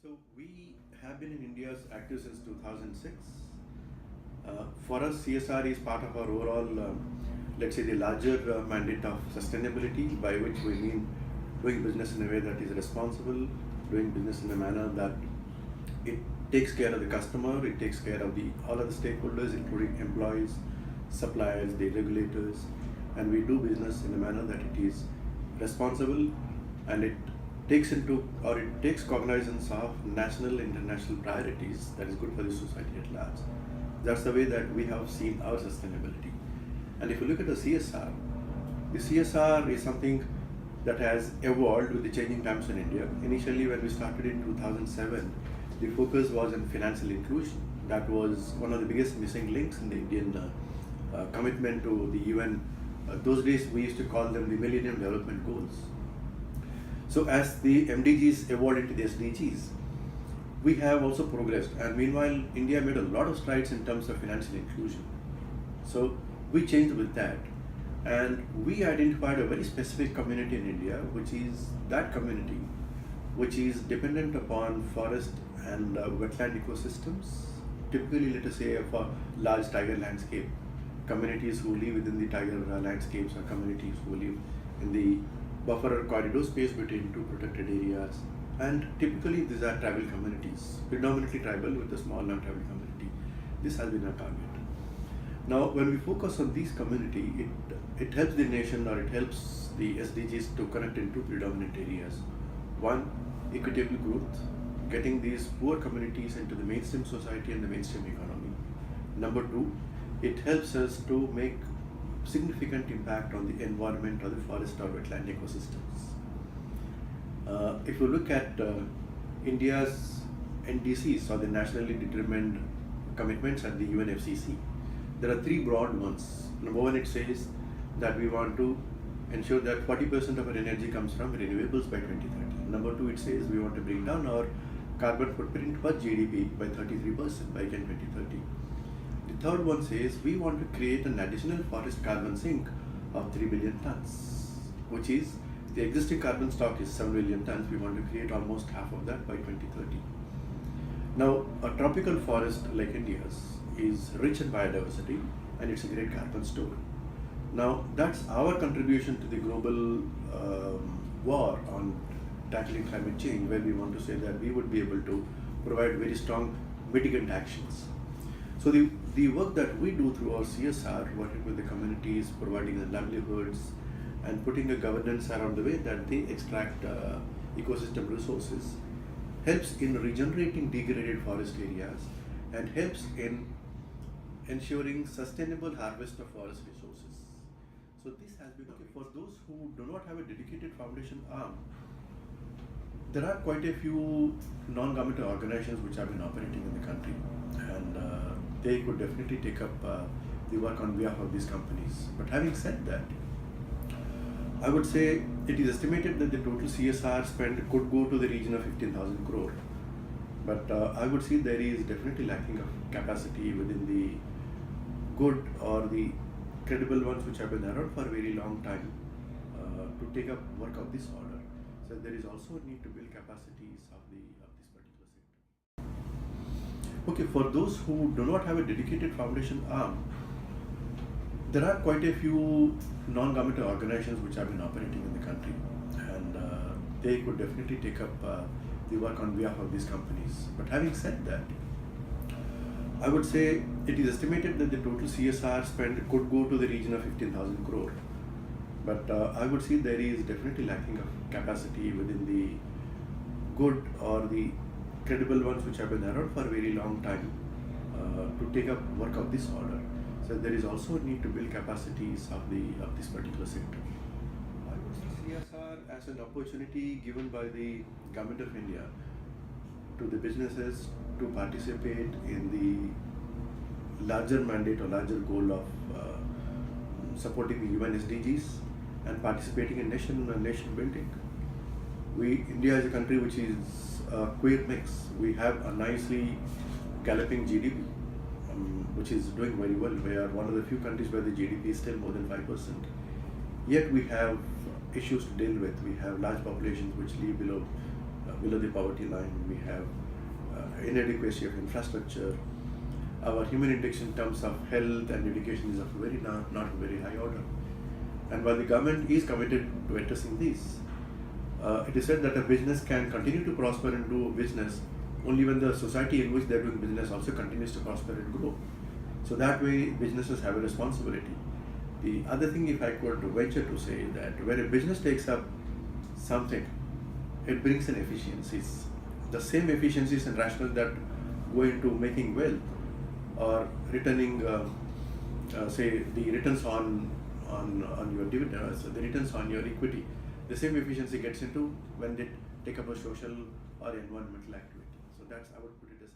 So we have been in India active since 2006. For us, CSR is part of our overall, let's say, the larger mandate of sustainability, by which we mean doing business in a way that is responsible, doing business in a manner that it takes care of the customer, it takes care of the all of the stakeholders, including employees, suppliers, the regulators, and we do business in a manner that it is responsible and it takes cognizance of national, international priorities that is good for the society at large. That's the way that we have seen our sustainability. And if you look at the CSR is something that has evolved with the changing times in India. Initially, when we started in 2007, the focus was on financial inclusion. That was one of the biggest missing links in the Indian commitment to the UN. Those days, we used to call them the Millennium Development Goals. So as the MDGs evolved into the SDGs, we have also progressed, and meanwhile India made a lot of strides in terms of financial inclusion. So we changed with that, and we identified a very specific community in India, which is that community which is dependent upon forest and wetland ecosystems, typically let us say for large tiger landscape, communities who live within the tiger landscapes, or communities who live in the buffer corridor space between two protected areas, and typically these are tribal communities, predominantly tribal with a small non-tribal community. This has been our target. Now, when we focus on these community, it helps the nation, or it helps the SDGs to connect in two predominant areas. One, equitable growth, getting these poor communities into the mainstream society and the mainstream economy. Number two, it helps us to make significant impact on the environment or the forest or wetland ecosystems. If you look at India's NDCs, or the nationally determined commitments at the UNFCCC, there are three broad ones. Number one, it says that we want to ensure that 40% of our energy comes from renewables by 2030. Number two, it says we want to bring down our carbon footprint per GDP by 33% by 2030. The third one says we want to create an additional forest carbon sink of 3 billion tons, which is the existing carbon stock is 7 billion tons. We want to create almost half of that by 2030. Now, a tropical forest like India's is rich in biodiversity, and it's a great carbon store. Now, that's our contribution to the global war on tackling climate change, where we want to say that we would be able to provide very strong mitigant actions. So the work that we do through our CSR, working with the communities, providing the livelihoods, and putting a governance around the way that they extract ecosystem resources, helps in regenerating degraded forest areas and helps in ensuring sustainable harvest of forest resources. So this has been okay. For those who do not have a dedicated foundation arm, there are quite a few non-governmental organizations which have been operating in the country, and they could definitely take up the work on behalf of these companies. But having said that, I would say it is estimated that the total CSR spend could go to the region of 15,000 crore. But I would say there is definitely lacking of capacity within the good or the credible ones which have been around for a very long time to take up work of this order. So there is also a need to build capacities of this particular sector. Okay, for those who do not have a dedicated foundation arm, there are quite a few non-governmental organizations which have been operating in the country, and they could definitely take up the work on behalf of these companies. But having said that, I would say it is estimated that the total CSR spend could go to the region of 15,000 crore. But I would say there is definitely lacking of capacity within the good or the credible ones which have been around for a very long time to take up work of this order. So there is also a need to build capacities of this particular sector. I would see CSR as an opportunity given by the Government of India to the businesses to participate in the larger mandate or larger goal of supporting the UN SDGs and participating in nation building. India is a country which is a queer mix. We have a nicely galloping GDP, which is doing very well. We are one of the few countries where the GDP is still more than 5%. Yet we have issues to deal with. We have large populations which live below the poverty line. We have inadequacy of infrastructure. Our human index in terms of health and education is of not very high order. And while the government is committed to addressing these, it is said that a business can continue to prosper and do business only when the society in which they are doing business also continues to prosper and grow. So that way, businesses have a responsibility. The other thing, if I could venture to say, that where a business takes up something, it brings in efficiencies. The same efficiencies and rationale that go into making wealth or returning, say, the returns on your dividends, the returns on your equity. The same efficiency gets into when they take up a social or environmental activity. So that's, I would put it as